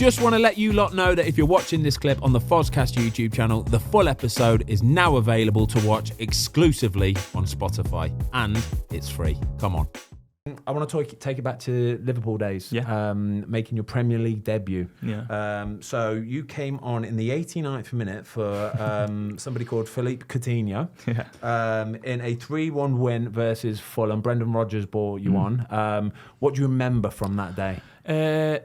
Just want to let you lot know that if you're watching this clip on the Fozcast YouTube channel, the full episode is now available to watch exclusively on Spotify, and it's free. Come on. I want to take you back to Liverpool days, making your Premier League debut. So you came on in the 89th minute for somebody called Philippe Coutinho in a 3-1 win versus Fulham. Brendan Rodgers brought you on. What do you remember from that day?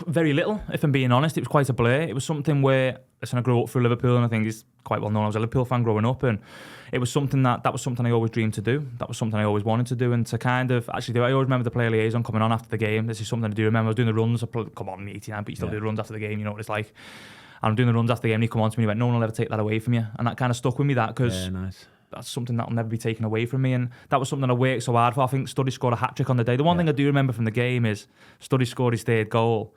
Very little, if I'm being honest. It was quite a blur. It was something where, listen, I grew up through Liverpool, and I think it's quite well known. I was a Liverpool fan growing up, and it was something that was something I always dreamed to do. That was something I always wanted to do, and to kind of actually do. I always remember the player liaison coming on after the game. This is something I do remember. I was doing the runs. Come on, 89, but you still do the runs after the game. You know what it's like. And I'm doing the runs after the game, and he come on to me and he went, "No one will ever take that away from you," and that kind of stuck with me. That because that's something that will never be taken away from me, and that was something I worked so hard for. I think Studdy scored a hat-trick on the day. The one thing I do remember from the game is Studdy scored his third goal,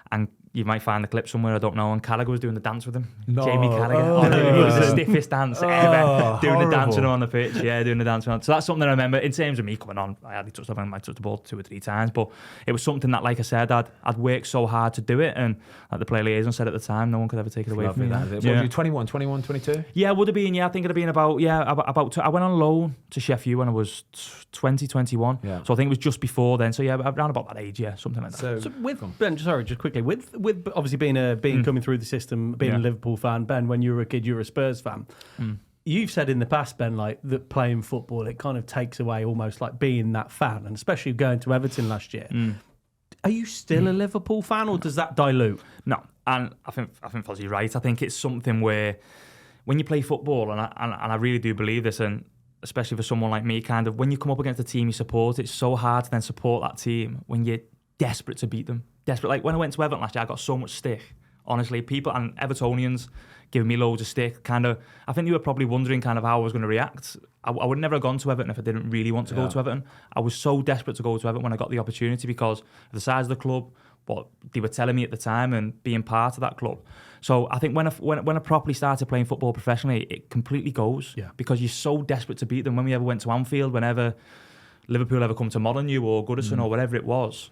and you might find the clip somewhere, I don't know, and Carragher was doing the dance with him. Jamie Carragher. It was the stiffest dance ever. Doing the dance with him on the pitch. Yeah, doing the dance. So that's something I remember. In terms of me coming on, I hardly touched the ball 2 or 3 times, but it was something that, like I said, I'd worked so hard to do it, and like the player liaison said at the time, no one could ever take it away from me. What were you, 21, 22? Yeah, would have been. Yeah, I think it'd have been about. I went on loan to Sheffield when I was 21. Yeah. So I think it was just before then. So yeah, around about that age, something like that. So with Ben, sorry, just quickly, with obviously being coming through the system, being a Liverpool fan, Ben, when you were a kid, you were a Spurs fan. You've said in the past, Ben, like that playing football, it kind of takes away almost like being that fan, and especially going to Everton last year. Are you still a Liverpool fan, or does that dilute? No, and I think Fozzy's right. I think it's something where when you play football, and I really do believe this, and especially for someone like me, kind of when you come up against the team you support, it's so hard to then support that team when you're desperate to beat them. Desperate. Like when I went to Everton last year, I got so much stick. Honestly, people and Evertonians giving me loads of stick. Kind of, I think you were probably wondering kind of how I was going to react. I would never have gone to Everton if I didn't really want to go to Everton. I was so desperate to go to Everton when I got the opportunity because of the size of the club, what they were telling me at the time, and being part of that club. So I think when I properly started playing football professionally, it completely goes because you're so desperate to beat them. When we ever went to Anfield, whenever Liverpool ever come to Molineux or Goodison or whatever it was,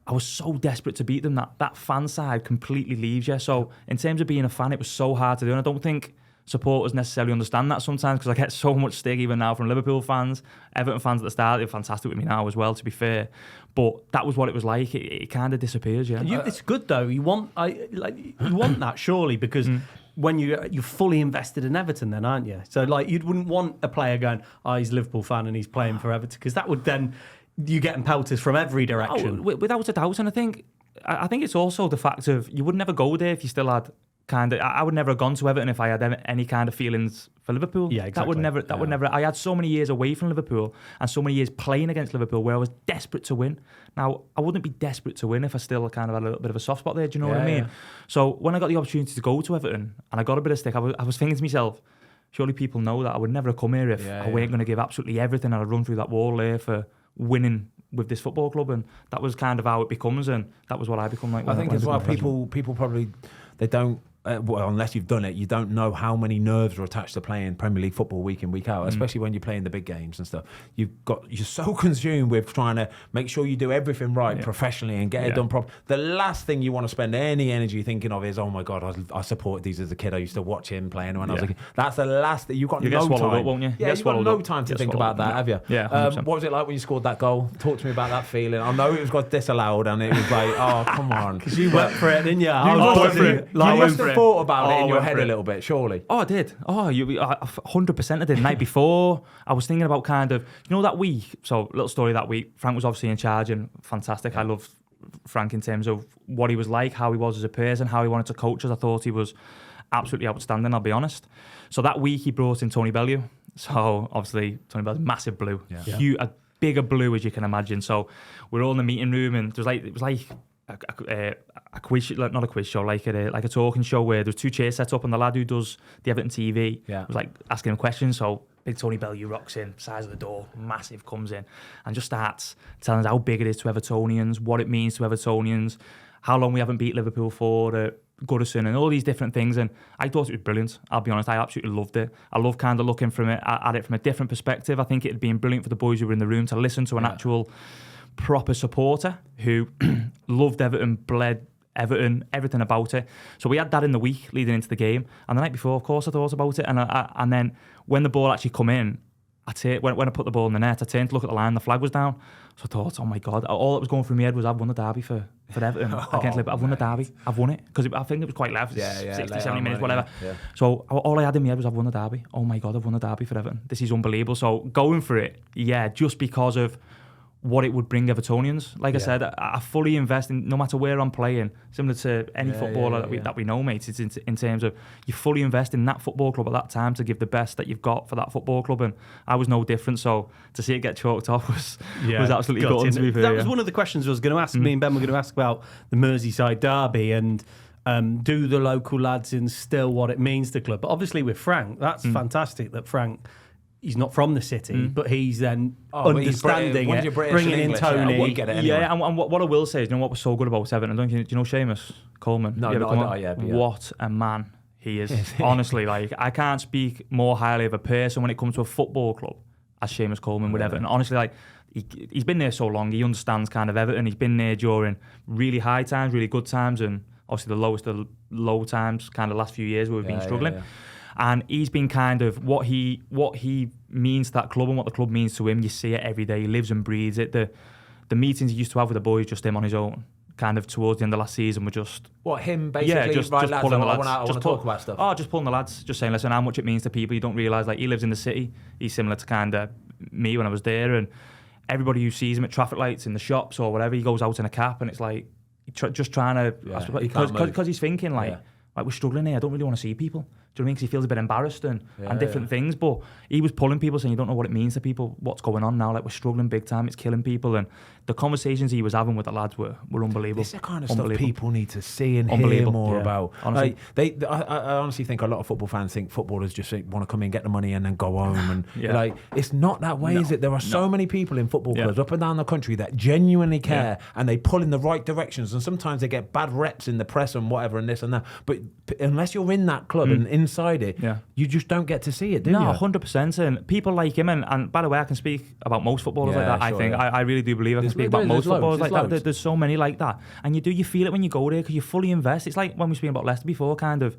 I was so desperate to beat them that fan side completely leaves you. So in terms of being a fan, it was so hard to do, and I don't think supporters necessarily understand that sometimes because I get so much stick even now from Liverpool fans. Everton fans at the start, they're fantastic with me now as well, to be fair. But that was what it was like. It kind of disappears, It's good though. You want that surely because when you're fully invested in Everton, then aren't you? So like you wouldn't want a player going, he's a Liverpool fan and he's playing for Everton, because that would then you getting pelters from every direction. Without a doubt, and I think it's also the fact of you would never go there if you still had kind of. I would never have gone to Everton if I had any kind of feelings for Liverpool. Yeah, exactly. That would never. I had so many years away from Liverpool and so many years playing against Liverpool where I was desperate to win. Now I wouldn't be desperate to win if I still kind of had a little bit of a soft spot there. Do you know what I mean? Yeah. So when I got the opportunity to go to Everton and I got a bit of stick, I was thinking to myself, surely people know that I would never have come here if I weren't going to give absolutely everything and I'd run through that wall there for winning with this football club, and that was kind of how it becomes, and that was what I become like. I think as well, people probably they don't. Well, unless you've done it, you don't know how many nerves are attached to playing Premier League football week in, week out, especially when you're playing the big games and stuff. You're so consumed with trying to make sure you do everything right professionally and get it done properly. The last thing you want to spend any energy thinking of is, oh my God, I supported these as a kid. I used to watch him playing when I was a kid. That's the last thing. You've got no time. Up, won't you? Yeah, you've got no time to think about that, have you? Yeah. What was it like when you scored that goal? Talk to me about that feeling. I know it was got disallowed and it was like, oh, come on. Because you went for it, didn't you? You must have thought about it in your head a little bit, surely. Oh, I did. 100% I did. The night before, I was thinking about kind of, that week. So, little story that week. Frank was obviously in charge and fantastic. I loved Frank in terms of what he was like, how he was as a person, how he wanted to coach us. I thought he was absolutely outstanding, I'll be honest. So that week he brought in Tony Bellew. So obviously Tony Bellew's massive blue, huge, a bigger blue as you can imagine. So we're all in the meeting room, and it was like a quiz, not a quiz show, like a talking show where there's 2 chairs set up, and the lad who does the Everton TV was like asking him questions. So big Tony Bellew rocks in, size of the door, massive, comes in and just starts telling us how big it is to Evertonians, what it means to Evertonians, how long we haven't beat Liverpool for, Goodison, and all these different things. And I thought it was brilliant. I'll be honest, I absolutely loved it. I love kind of looking at it from a different perspective. I think it'd been brilliant for the boys who were in the room to listen to an actual proper supporter who loved Everton, bled Everton, everything about it. So we had that in the week leading into the game, and the night before, of course, I thought about it, and then when the ball actually come in, when I put the ball in the net, I turned to look at the line, the flag was down. So I thought, oh my God, all that was going through my head was I've won the derby for Everton against Liverpool. I've won the derby. I've won it. Because I think it was quite left, 60, 70 minutes, whatever. Yeah. So all I had in my head was I've won the derby. Oh my God, I've won the derby for Everton. This is unbelievable. So going for it, just because of what it would bring Evertonians. Like I said, I fully invest in, no matter where I'm playing, similar to any footballer that we know, mates. It's in terms of you fully invest in that football club at that time to give the best that you've got for that football club, and I was no different. So to see it get chalked off was absolutely gutting, to be fair. That was one of the questions I was going to ask. Me and Ben were going to ask about the Merseyside Derby and do the local lads instill what it means to the club. But obviously with Frank, that's fantastic that Frank... He's not from the city, but he's then understanding it, bringing in Tony. And what I will say is, you know what was so good about Everton? Do you know Seamus Coleman? No, What a man he is. Honestly, like, I can't speak more highly of a person when it comes to a football club as Seamus Coleman with Everton. Honestly, like, he's been there so long, he understands kind of Everton. He's been there during really high times, really good times, and obviously the lowest of low times, kind of last few years where we've been struggling. Yeah. And he's been kind of what he means to that club and what the club means to him. You see it every day. He lives and breathes it. The meetings he used to have with the boys, just him on his own, kind of towards the end of last season, were just... What, him basically? Just right, lads, pulling the lads. I want to talk about stuff. Oh, just pulling the lads. Just saying, listen, how much it means to people. You don't realise, like, he lives in the city. He's similar to kind of me when I was there. And everybody who sees him at traffic lights, in the shops or whatever, he goes out in a cap and it's like, just trying to... Because he's thinking, like, we're struggling here. I don't really want to see people. Do you know what I mean? Because he feels a bit embarrassed and different things. But he was pulling people, saying, you don't know what it means to people, what's going on now. Like, we're struggling big time. It's killing people. And the conversations he was having with the lads were unbelievable. This is the kind of stuff people need to see and hear more about. Honestly. Like, I honestly think a lot of football fans think footballers just want to come in, get the money and then go home. And like, it's not that way, is it? There are so many people in football clubs up and down the country that genuinely care and they pull in the right directions. And sometimes they get bad reps in the press and whatever and this and that. But unless you're in that club and inside it, you just don't get to see it, do you? No, 100%. And people like him, and by the way, I can speak about most footballers like that. Sure, I really do believe I can speak about most footballers like that. There's so many like that. And you feel it when you go there because you fully invest. It's like when we were speaking about Leicester before, kind of,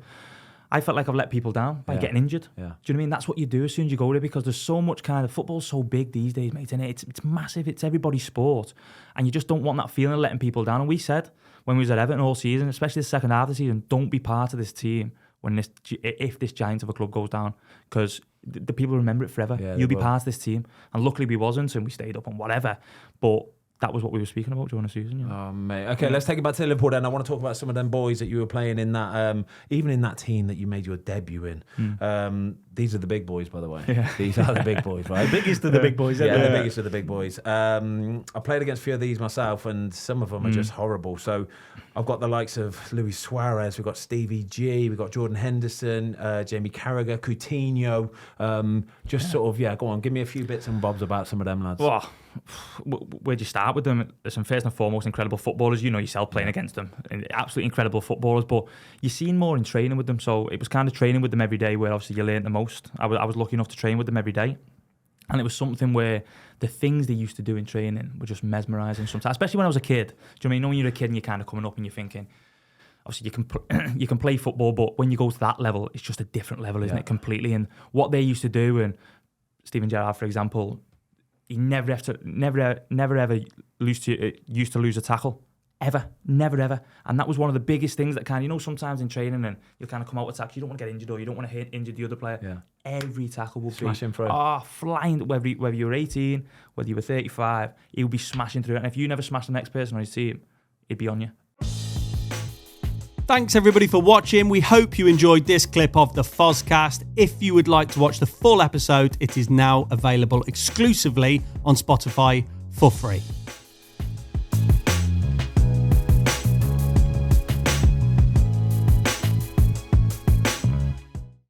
I felt like I've let people down by getting injured. Yeah. Do you know what I mean? That's what you do as soon as you go there, because there's so much kind of... Football's so big these days, mate, and it's massive. It's everybody's sport. And you just don't want that feeling of letting people down. And we said, when we was at Everton all season, especially the second half of the season, don't be part of this team if this giant of a club goes down, because the people remember it forever. You'll be part of this team. And luckily we wasn't, and we stayed up and whatever. But that was what we were speaking about during the season. Oh, mate. Okay, let's take it back to Liverpool then. I want to talk about some of them boys that you were playing in that, even in that team that you made your debut in. These are the big boys, by the way. Yeah. These are the big boys, right? The biggest of the big boys. The biggest of the big boys. I played against a few of these myself, and some of them are just horrible. So I've got the likes of Luis Suarez, we've got Stevie G, we've got Jordan Henderson, Jamie Carragher, Coutinho. Go on, give me a few bits and bobs about some of them lads. Well, where'd you start with them? Listen, first and foremost, incredible footballers. You know yourself playing against them. Absolutely incredible footballers, but you've seen more in training with them. So it was kind of training with them every day where obviously you learned the most. I was lucky enough to train with them every day. And it was something where the things they used to do in training were just mesmerising sometimes, especially when I was a kid. Do you know what I mean? When you're a kid and you're kind of coming up and you're thinking, obviously you can play football, but when you go to that level, it's just a different level, isn't it, completely? And what they used to do, and Steven Gerrard, for example, he never ever used to lose a tackle. Never. And that was one of the biggest things that kind of, sometimes in training and you'll kind of come out with tackles, you don't want to get injured or you don't want to injure the other player. Yeah. Every tackle would smashing through. Flying, whether you were 18, whether you were 35, he would be smashing through it. And if you never smashed the next person on his team, he'd be on you. Thanks everybody for watching. We hope you enjoyed this clip of the Fozcast. If you would like to watch the full episode, it is now available exclusively on Spotify for free.